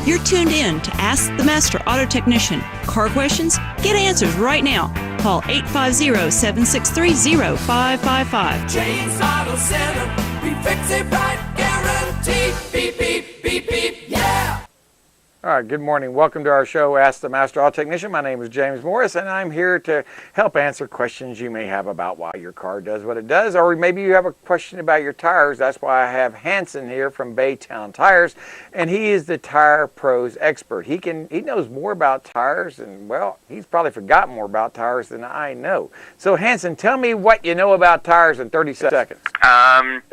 You're tuned in to Ask the Master Auto Technician. Car questions? Get answers right now. Call 850-763-0555. James Auto Center, we fix it right, guaranteed. Beep, beep, beep, beep, yeah! All right, good morning. Welcome to our show, Ask the Master Auto Technician. My name is James Morris, and I'm here to help answer questions you may have about why your car does what it does, or maybe you have a question about your tires. That's why I have Hanson here from Baytown Tires, and he is the Tire Pros expert. He knows more about tires, and, well, he's probably forgotten more about tires than I know. So, Hanson, tell me what you know about tires in 30 seconds.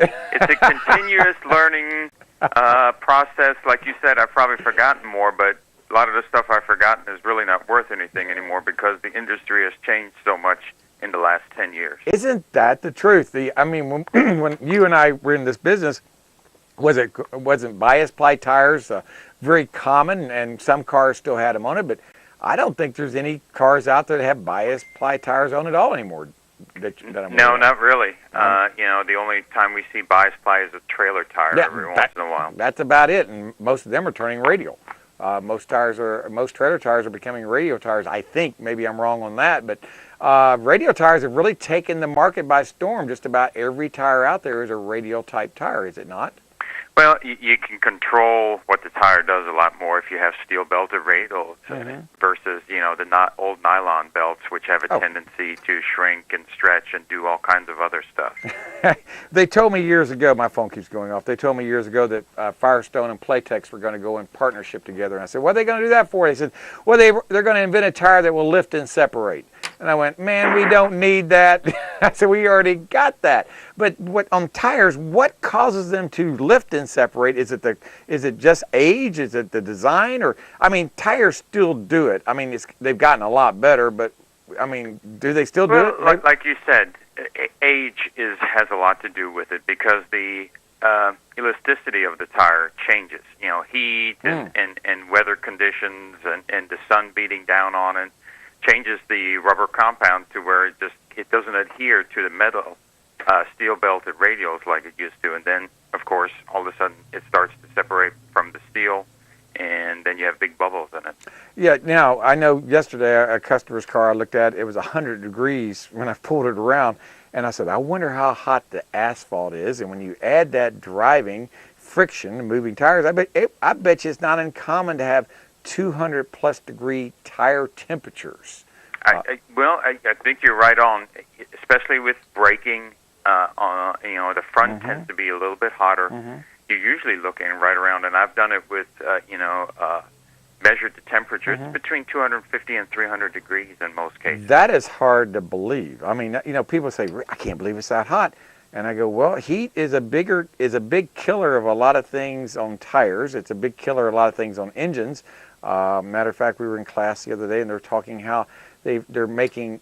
It's a continuous learning process. Like you said, I've probably forgotten more, but a lot of the stuff I've forgotten is really not worth anything anymore because the industry has changed so much in the last 10 years. Isn't that the truth? When you and I were in this business, wasn't bias ply tires very common, and some cars still had them on it, but I don't think there's any cars out there that have bias ply tires on at all anymore. No, not really. The only time we see bias ply is a trailer tire every once in a while. That's about it, and most of them are turning radial. Most trailer tires are becoming radial tires. I think, maybe I'm wrong on that, but radial tires have really taken the market by storm. Just about every tire out there is a radial type tire, is it not? Well, you can control what the tire does a lot more if you have steel belted radials versus, the old nylon belts, which have a tendency to shrink and stretch and do all kinds of other stuff. They told me years ago, my phone keeps going off, they told me years ago that Firestone and Playtex were going to go in partnership together. And I said, what are they going to do that for? They said, well, they're going to invent a tire that will lift and separate. And I went, man, we don't need that. I said, we already got that. But on tires, what causes them to lift and separate? Is it just age? Is it the design? Or tires still do it. They've gotten a lot better, but do they still do it? Like you said, age has a lot to do with it because the elasticity of the tire changes. Heat and weather conditions and the sun beating down on it changes the rubber compound to where it doesn't adhere to the metal steel belted radials like it used to, and then of course all of a sudden it starts to separate from the steel, and then you have big bubbles in it. Yeah. Now I know yesterday a customer's car I looked at, it was 100 degrees when I pulled it around, and I said, I wonder how hot the asphalt is, and when you add that driving friction, moving tires, I bet you it's not uncommon to have 200 plus degree tire temperatures. I think you're right on, especially with braking. The front tends to be a little bit hotter. You're usually looking right around, and I've done it with measured the temperature. It's between 250 and 300 degrees in most cases. That is hard to believe. People say, I can't believe it's that hot. And I go, well, heat is a big killer of a lot of things on tires. It's a big killer of a lot of things on engines. Matter of fact, we were in class the other day, and they're talking how they're making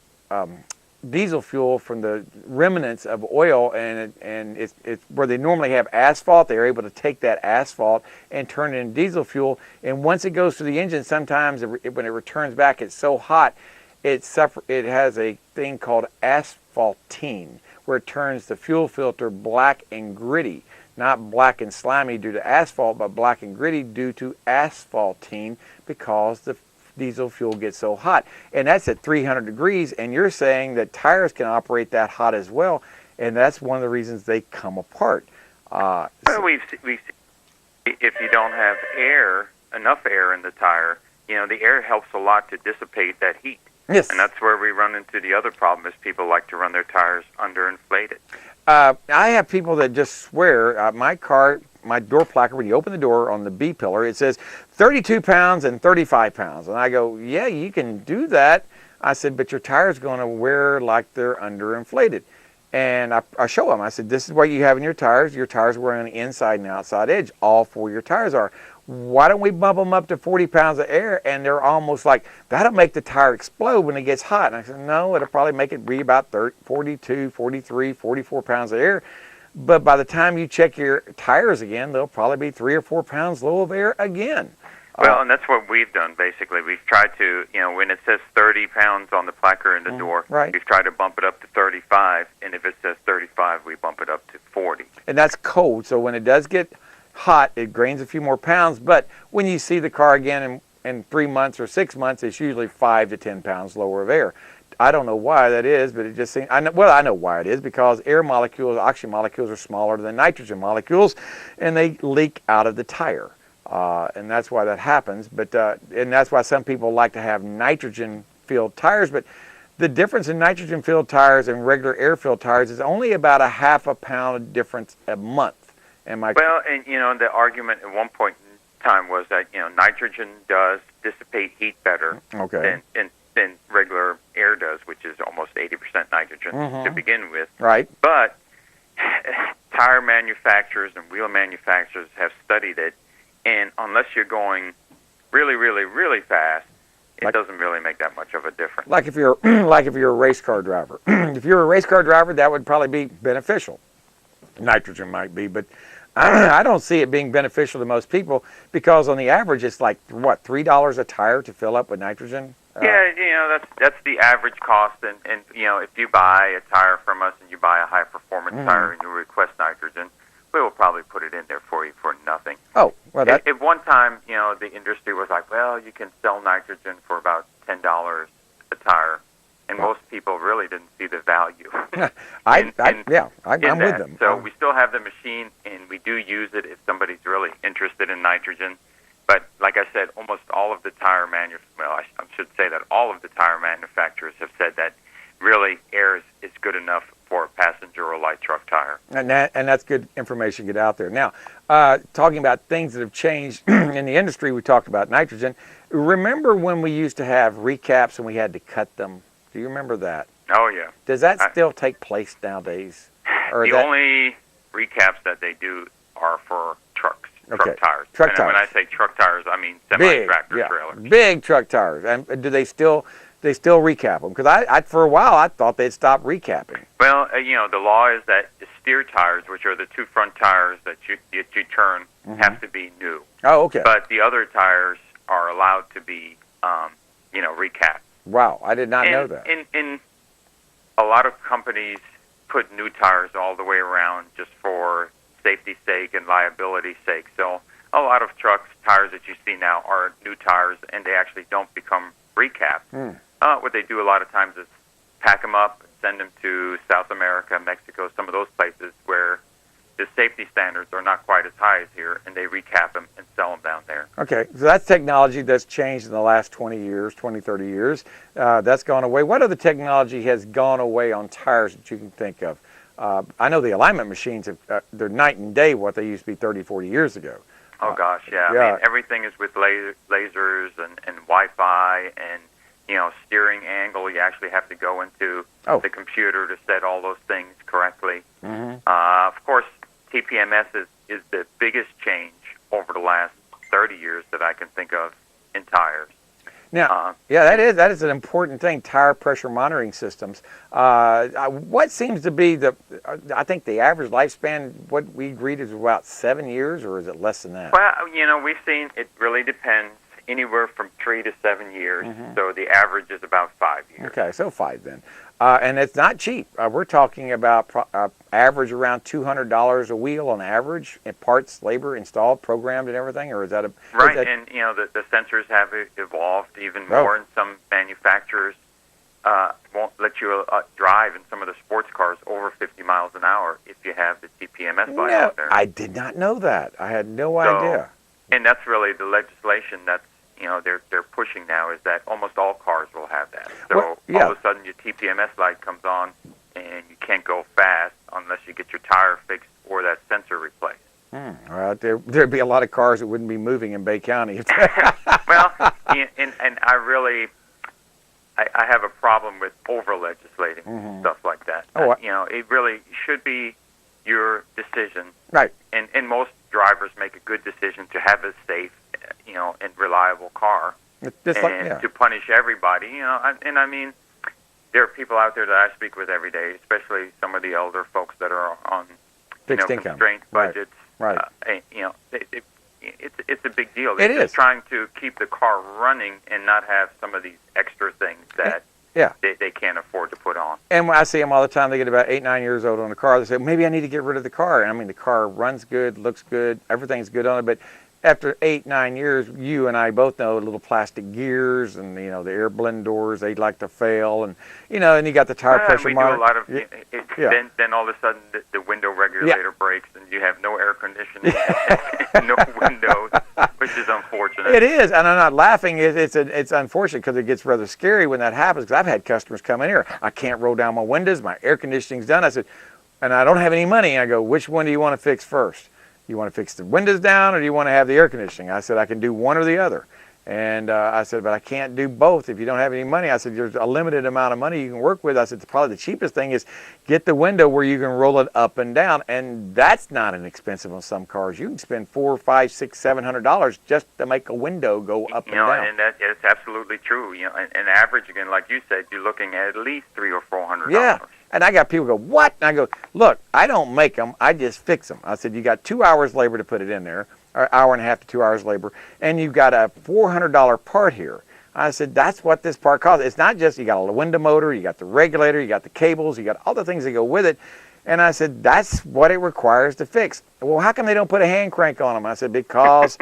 diesel fuel from the remnants of oil, and it's where they normally have asphalt. They're able to take that asphalt and turn it into diesel fuel. And once it goes to the engine, sometimes when it returns back, it's so hot, it has a thing called asphaltene, where it turns the fuel filter black and gritty. Not black and slimy due to asphalt, but black and gritty due to asphaltene because the diesel fuel gets so hot. And that's at 300 degrees, and you're saying that tires can operate that hot as well, and that's one of the reasons they come apart. We've if you don't have enough air in the tire, the air helps a lot to dissipate that heat. Yes. And that's where we run into the other problem is people like to run their tires underinflated. I have people that just swear, my car, my door placard, when you open the door on the B pillar, it says 32 pounds and 35 pounds. And I go, yeah, you can do that. I said, but your tire's going to wear like they're underinflated. And I show them, I said, this is what you have in your tires. Your tires wear on the inside and outside edge. All four of your tires are. Why don't we bump them up to 40 pounds of air? And they're almost like, that'll make the tire explode when it gets hot. And I said, no, it'll probably make it be about 42, 43, 44 pounds of air. But by the time you check your tires again, they'll probably be 3 or 4 pounds low of air again. Well, and that's what we've done, basically. We've tried to, when it says 30 pounds on the placard in the door, we've tried to bump it up to 35. And if it says 35, we bump it up to 40. And that's cold. So when it does get hot, it gains a few more pounds, but when you see the car again in 3 months or 6 months, it's usually 5 to 10 pounds lower of air. I don't know why that is, but it just seems, I know why it is, because air molecules, oxygen molecules are smaller than nitrogen molecules, and they leak out of the tire. And that's why that happens, but and that's why some people like to have nitrogen-filled tires, but the difference in nitrogen-filled tires and regular air-filled tires is only about a half a pound difference a month. Well, and the argument at one point in time was that nitrogen does dissipate heat better than regular air does, which is almost 80% nitrogen to begin with. Right. But tire manufacturers and wheel manufacturers have studied it, and unless you're going really, really, really fast, it doesn't really make that much of a difference. Like if you're a race car driver. If you're a race car driver, that would probably be beneficial. Nitrogen might be, but I don't see it being beneficial to most people, because on the average it's like what, $3 a tire to fill up with nitrogen? Yeah, that's the average cost, and if you buy a tire from us and you buy a high performance tire and you request nitrogen, we will probably put it in there for you for nothing. Oh, well, at one time, the industry was like, well, you can sell nitrogen for about $10 a tire, and most people really didn't see the value. I'm with them. So we still have the machine, and we do use it if somebody's really interested in nitrogen. But like I said, almost all of the I should say that all of the tire manufacturers have said that really air is good enough for a passenger or light truck tire. And that's good information to get out there. Now, talking about things that have changed in the industry, we talked about nitrogen. Remember when we used to have recaps and we had to cut them? Do you remember that? Oh, yeah. Does that still take place nowadays? The only recaps that they do are for trucks. Truck tires. Truck tires. When I say truck tires, I mean semi-tractor trailers. Big truck tires. And do they still recap them? Because I for a while I thought they'd stop recapping. Well, the law is that the steer tires, which are the two front tires that you turn, have to be new. Oh, okay. But the other tires are allowed to be, recapped. Wow, I did not know that. In a lot of companies put new tires all the way around just for safety's sake and liability's sake. So a lot of trucks, tires that you see now are new tires, and they actually don't become recapped. What they do a lot of times is pack them up, send them to South America, Mexico, some of those places where the safety standards are not quite as high as here, and they recap them and sell them down there. Okay, so that's technology that's changed in the last 20 years, 20, 30 years. That's gone away. What other technology has gone away on tires that you can think of? I know the alignment machines, they're night and day what they used to be 30, 40 years ago. Oh, gosh, yeah. I mean, everything is with lasers and Wi-Fi and, steering angle. You actually have to go into the computer to set all those things correctly. Of course, TPMS is the biggest change over the last 30 years that I can think of in tires. Now, that is an important thing, tire pressure monitoring systems. What seems to be I think the average lifespan, what we agreed is about 7 years, or is it less than that? Well, we've seen it really depends, anywhere from 3 to 7 years. So the average is about 5 years. Okay, so 5 then. And it's not cheap. We're talking about average around $200 a wheel on average, in parts, labor, installed, programmed, and everything, or is that right? And the sensors have evolved even more, and some manufacturers won't let you drive in some of the sports cars over 50 miles an hour if you have the TPMS light out there. I did not know that. I had no idea. And that's really the legislation that's they're pushing now, is that almost all cars will have that. So all of a sudden your TPMS light comes on and you can't go fast unless you get your tire fixed or that sensor replaced. Well, there'd be a lot of cars that wouldn't be moving in Bay County. Well, and I have a problem with over-legislating stuff like that. It really should be your decision. Right. And most drivers make a good decision to have a safe, and reliable car, to punish everybody. And I mean, there are people out there that I speak with every day, especially some of the elder folks that are on constrained budgets. Right. It's a big deal. It is trying to keep the car running and not have some of these extra things that Yeah. they can't afford to put on. And when I see them all the time, they get about 8, 9 years old on the car. They say, maybe I need to get rid of the car. And I mean, the car runs good, looks good, everything's good on it. But after 8, 9 years, you and I both know little plastic gears and, the air blend doors, they like to fail. And, and you got the tire pressure we monitor. do a lot of, Yeah. Then all of a sudden the window regulator breaks and you have no air conditioning, no windows, which is unfortunate. It is, and I'm not laughing. It's unfortunate because it gets rather scary when that happens. Because I've had customers come in here. I can't roll down my windows. My air conditioning's done. I said, and I don't have any money. And I go, which one do you want to fix first? You want to fix the windows down, or do you want to have the air conditioning? I said, I can do one or the other. And I said, but I can't do both if you don't have any money. I said, there's a limited amount of money you can work with. I said, probably the cheapest thing is get the window where you can roll it up and down. And that's not inexpensive on some cars. You can spend $400, $500, $600, $700 just to make a window go up and down. And it's absolutely true. And average, again, like you said, you're looking at least $300 or $400. Yeah. And I got people go, what? And I go, look, I don't make them. I just fix them. I said, you got 2 hours labor to put it in there. Or hour and a half to 2 hours labor, and you've got a $400 part here. I said, that's what this part costs. It's not just you got a window motor, you got the regulator, you got the cables, you got all the things that go with it. And I said, that's what it requires to fix. Well, how come they don't put a hand crank on them? I said, because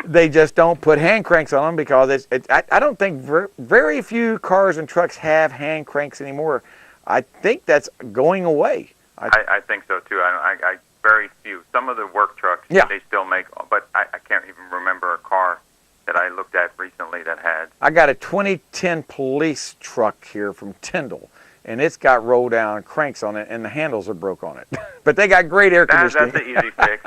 they just don't put hand cranks on them because I don't think very few cars and trucks have hand cranks anymore. I think that's going away. I think so, too. I very few. Some of the work trucks, they still make, but I can't even remember a car that I looked at recently that had. I got a 2010 police truck here from Tyndall, and it's got roll-down cranks on it, and the handles are broke on it. But they got great air conditioning. That's an easy fix.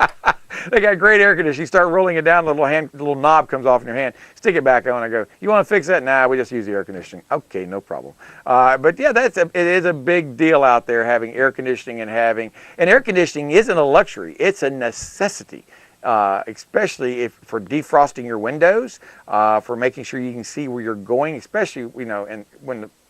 They got great air conditioning. You start rolling it down, the little knob comes off in your hand. Stick it back on. I go, you want to fix that? Nah, we just use the air conditioning. Okay, no problem. But yeah, it is a big deal out there having air conditioning and air conditioning isn't a luxury. It's a necessity. Especially for defrosting your windows, for making sure you can see where you're going, especially and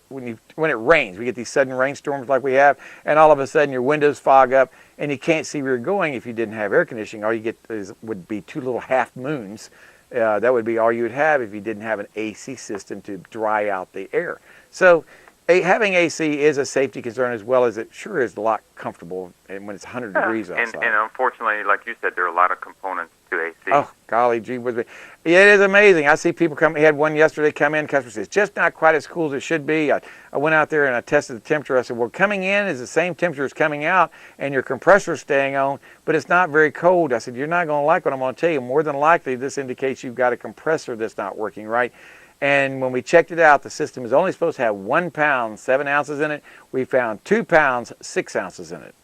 when it rains, we get these sudden rainstorms like we have, and all of a sudden your windows fog up and you can't see where you're going. If you didn't have air conditioning, all you get would be 2 little half moons. That would be all you would have if you didn't have an AC system to dry out the air. So having AC is a safety concern as well as it sure is a lot comfortable when it's 100 degrees outside. And unfortunately, like you said, there are a lot of components to AC. Oh, golly gee whiz. It is amazing. I see people come. We had one yesterday come in. Customer says, it's just not quite as cool as it should be. I went out there and I tested the temperature. I said, well, coming in is the same temperature as coming out, and your compressor's staying on, but it's not very cold. I said, you're not going to like what I'm going to tell you. More than likely, this indicates you've got a compressor that's not working right. And when we checked it out, the system is only supposed to have 1 pound, 7 ounces in it. We found 2 pounds, 6 ounces in it.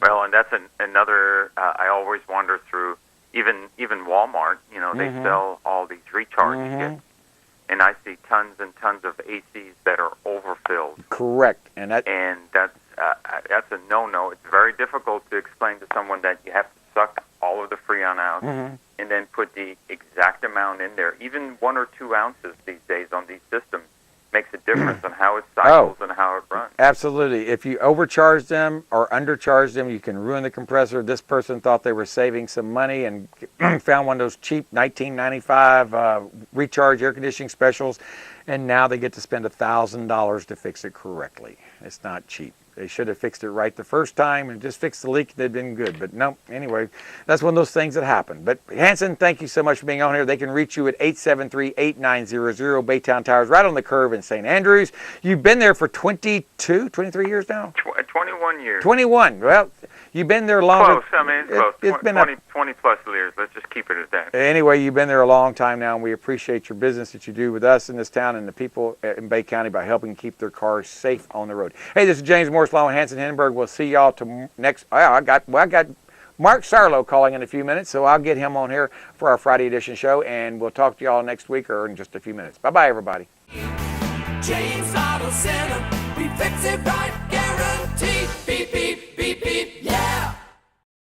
Well, and that's another, I always wonder through, even Walmart, they sell all these recharge kits. And I see tons and tons of ACs that are overfilled. Correct. And that's a no-no. It's very difficult to explain to someone that you have to suck all of the Freon out and then put the exact amount in there. Even 1 or 2 ounces these days on these systems makes a difference on how it cycles and how it runs. Absolutely. If you overcharge them or undercharge them, you can ruin the compressor. This person thought they were saving some money and found one of those cheap $19.95 recharge air conditioning specials, and now they get to spend $1,000 to fix it correctly. It's not cheap. They should have fixed it right the first time and just fixed the leak. They'd been good. But no, anyway, that's one of those things that happen. But Hanson, thank you so much for being on here. They can reach you at 873-8900 Baytown Tires, right on the curve in St. Andrews. You've been there for 23 years now? 21 years. 21. Well, you've been there longer. Close. I mean, it's close. It's been 20 plus years. Let's just keep it at that. Anyway, you've been there a long time now, and we appreciate your business that you do with us in this town and the people in Bay County by helping keep their cars safe on the road. Hey, this is James Morris, along with Hanson Hindenburg. We'll see y'all next. I got Mark Sarlo calling in a few minutes, so I'll get him on here for our Friday edition show, and we'll talk to y'all next week or in just a few minutes. Bye-bye, everybody. James Auto Center, we fix it right, guaranteed. Beep, beep, beep, beep, yeah.